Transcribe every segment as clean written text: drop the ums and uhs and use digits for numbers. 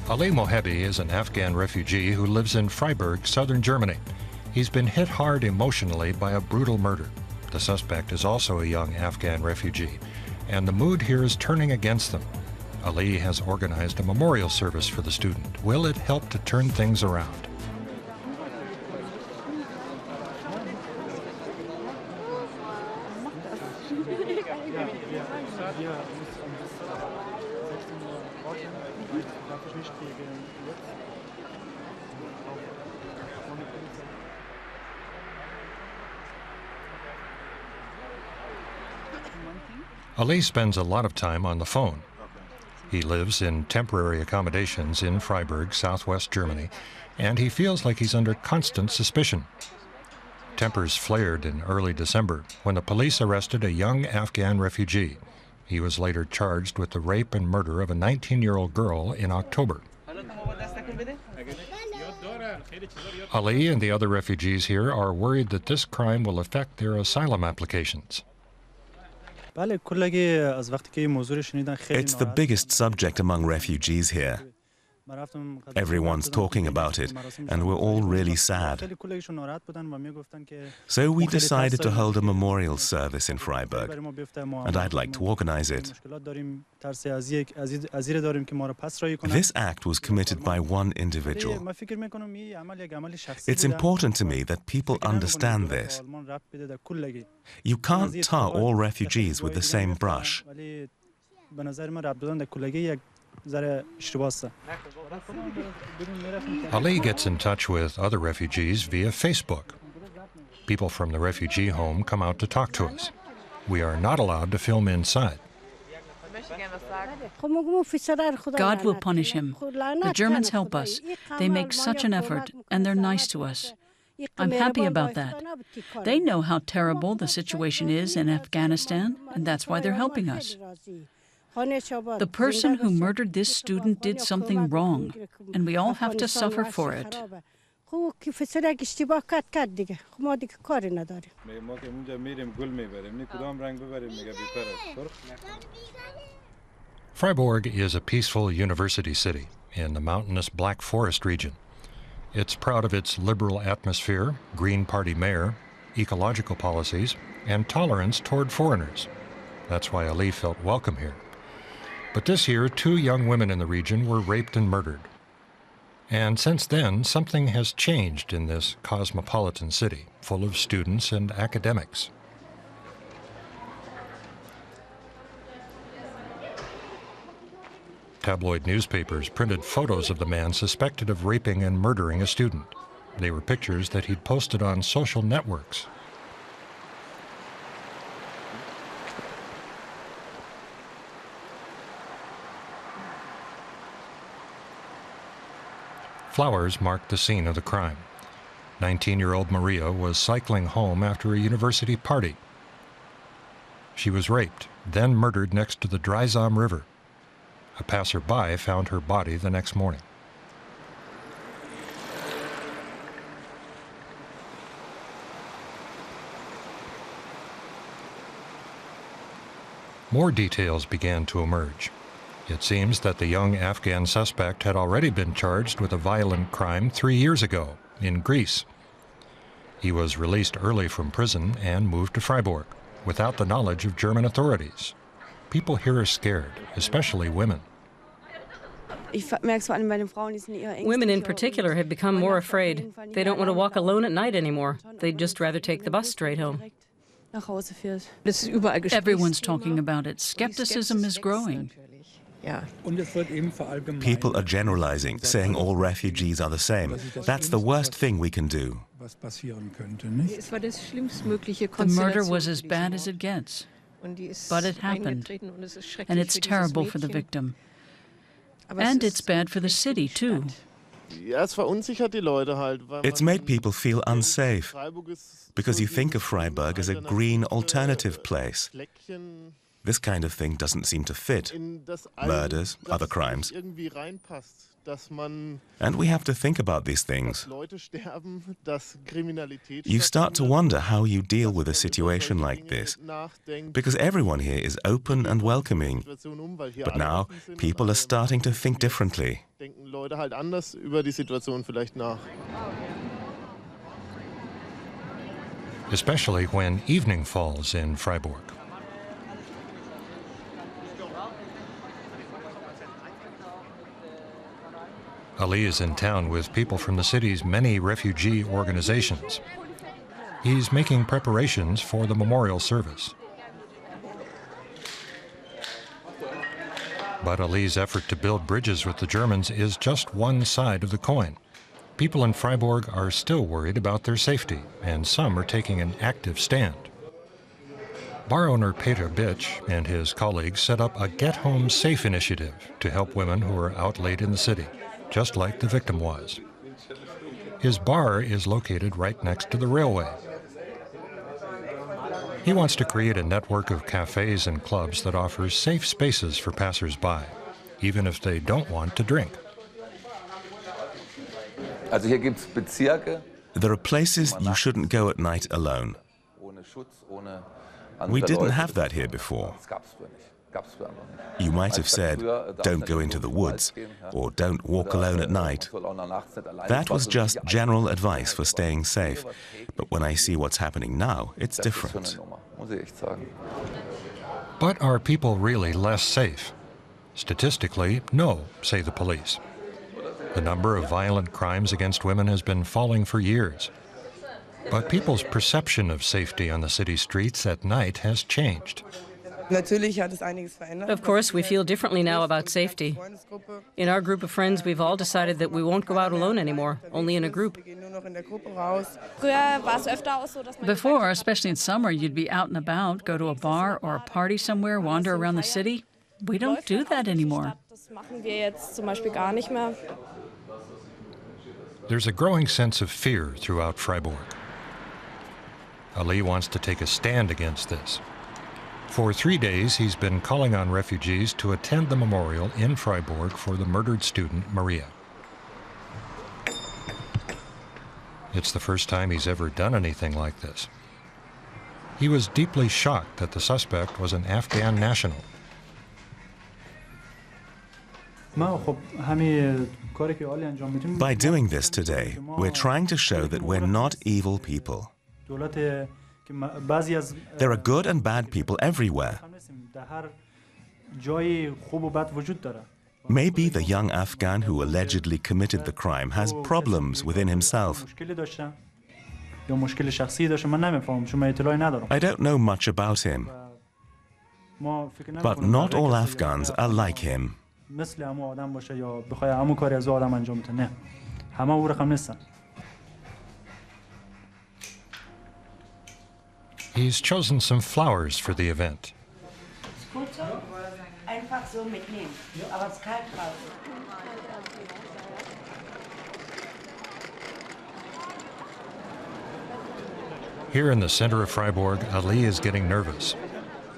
Ali Mohebi is an Afghan refugee who lives in Freiburg, southern Germany. He's been hit hard emotionally by a brutal murder. The suspect is also a young Afghan refugee, and the mood here is turning against them. Ali has organized a memorial service for the student. Will it help to turn things around? Ali spends a lot of time on the phone. He lives in temporary accommodations in Freiburg, southwest Germany, and he feels like he's under constant suspicion. Tempers flared in early December when the police arrested a young Afghan refugee. He was later charged with the rape and murder of a 19-year-old girl in October. Ali and the other refugees here are worried that this crime will affect their asylum applications. It's the biggest subject among refugees here. Everyone's talking about it, and we're all really sad. So we decided to hold a memorial service in Freiburg, and I'd like to organize it. This act was committed by one individual. It's important to me that people understand this. You can't tar all refugees with the same brush. Ali gets in touch with other refugees via Facebook. People from the refugee home come out to talk to us. We are not allowed to film inside. God will punish him. The Germans help us. They make such an effort, and they're nice to us. I'm happy about that. They know how terrible the situation is in Afghanistan, and that's why they're helping us. The person who murdered this student did something wrong, and we all have to suffer for it. Freiburg is a peaceful university city in the mountainous Black Forest region. It's proud of its liberal atmosphere, Green Party mayor, ecological policies, and tolerance toward foreigners. That's why Ali felt welcome here. But this year, 2 young women in the region were raped and murdered. And since then, something has changed in this cosmopolitan city, full of students and academics. Tabloid newspapers printed photos of the man suspected of raping and murdering a student. They were pictures that he'd posted on social networks. Flowers marked the scene of the crime. 19-year-old Maria was cycling home after a university party. She was raped, then murdered next to the Dreisam River. A passerby found her body the next morning. More details began to emerge. It seems that the young Afghan suspect had already been charged with a violent crime 3 years ago in Greece. He was released early from prison and moved to Freiburg without the knowledge of German authorities. People here are scared, especially women. Women in particular have become more afraid. They don't want to walk alone at night anymore. They'd just rather take the bus straight home. Everyone's talking about it. Skepticism is growing. People are generalizing, saying all refugees are the same. That's the worst thing we can do. The murder was as bad as it gets. But it happened. And it's terrible for the victim. And it's bad for the city, too. It's made people feel unsafe, because you think of Freiburg as a green alternative place. This kind of thing doesn't seem to fit. Murders, other crimes. And we have to think about these things. You start to wonder how you deal with a situation like this, because everyone here is open and welcoming. But now, people are starting to think differently. Especially when evening falls in Freiburg. Ali is in town with people from the city's many refugee organizations. He's making preparations for the memorial service. But Ali's effort to build bridges with the Germans is just one side of the coin. People in Freiburg are still worried about their safety, and some are taking an active stand. Bar owner Peter Bitch and his colleagues set up a Get Home Safe initiative to help women who are out late in the city, just like the victim was. His bar is located right next to the railway. He wants to create a network of cafes and clubs that offers safe spaces for passers-by, even if they don't want to drink. There are places you shouldn't go at night alone. We didn't have that here before. You might have said, don't go into the woods, or don't walk alone at night. That was just general advice for staying safe. But when I see what's happening now, it's different. But are people really less safe? Statistically, no, say the police. The number of violent crimes against women has been falling for years. But people's perception of safety on the city streets at night has changed. Of course, we feel differently now about safety. In our group of friends, we've all decided that we won't go out alone anymore, only in a group. Before, especially in summer, you'd be out and about, go to a bar or a party somewhere, wander around the city. We don't do that anymore. There's a growing sense of fear throughout Freiburg. Ali wants to take a stand against this. For 3 days, he's been calling on refugees to attend the memorial in Freiburg for the murdered student, Maria. It's the first time he's ever done anything like this. He was deeply shocked that the suspect was an Afghan national. By doing this today, we're trying to show that we're not evil people. There are good and bad people everywhere. Maybe the young Afghan who allegedly committed the crime has problems within himself. I don't know much about him, but not all Afghans are like him. He's chosen some flowers for the event. Here in the center of Freiburg, Ali is getting nervous.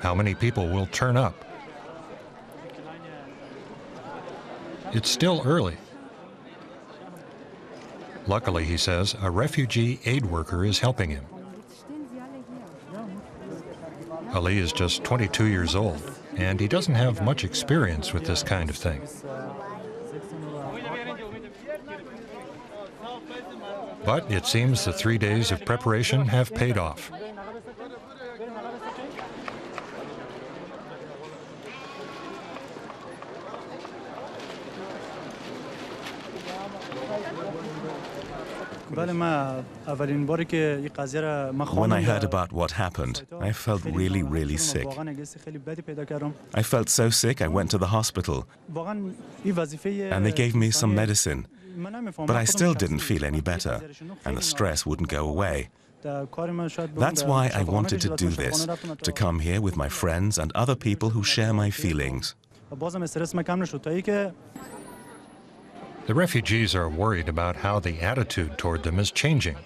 How many people will turn up? It's still early. Luckily, he says, a refugee aid worker is helping him. Ali is just 22 years old, and he doesn't have much experience with this kind of thing. But it seems the 3 days of preparation have paid off. When I heard about what happened, I felt really, really sick. I felt so sick I went to the hospital, and they gave me some medicine. But I still didn't feel any better, and the stress wouldn't go away. That's why I wanted to do this, to come here with my friends and other people who share my feelings. The refugees are worried about how the attitude toward them is changing.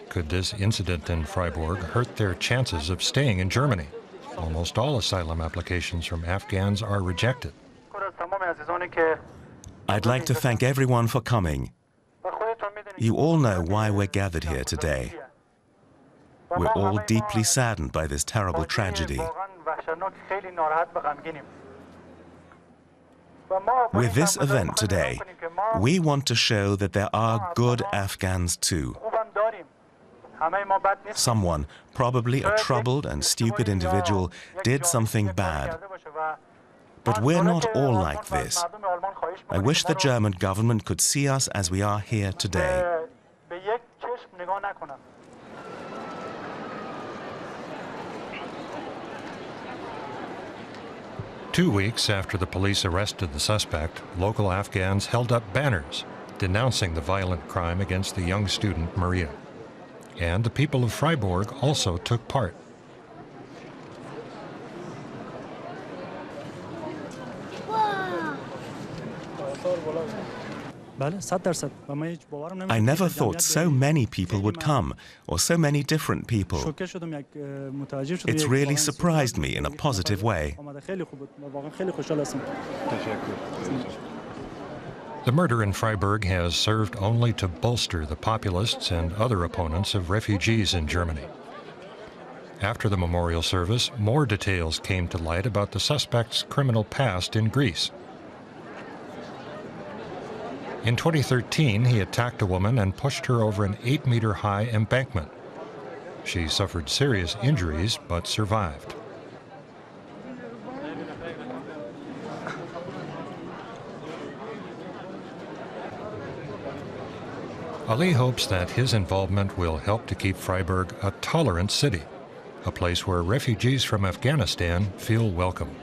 Could this incident in Freiburg hurt their chances of staying in Germany? Almost all asylum applications from Afghans are rejected. I'd like to thank everyone for coming. You all know why we're gathered here today. We're all deeply saddened by this terrible tragedy. With this event today, we want to show that there are good Afghans too. Someone, probably a troubled and stupid individual, did something bad. But we're not all like this. I wish the German government could see us as we are here today. Two weeks after the police arrested the suspect, local Afghans held up banners denouncing the violent crime against the young student Maria. And the people of Freiburg also took part. I never thought so many people would come, or so many different people. It's really surprised me in a positive way. The murder in Freiburg has served only to bolster the populists and other opponents of refugees in Germany. After the memorial service, more details came to light about the suspect's criminal past in Greece. In 2013, he attacked a woman and pushed her over an 8-meter-high embankment. She suffered serious injuries but survived. Ali hopes that his involvement will help to keep Freiburg a tolerant city, a place where refugees from Afghanistan feel welcome.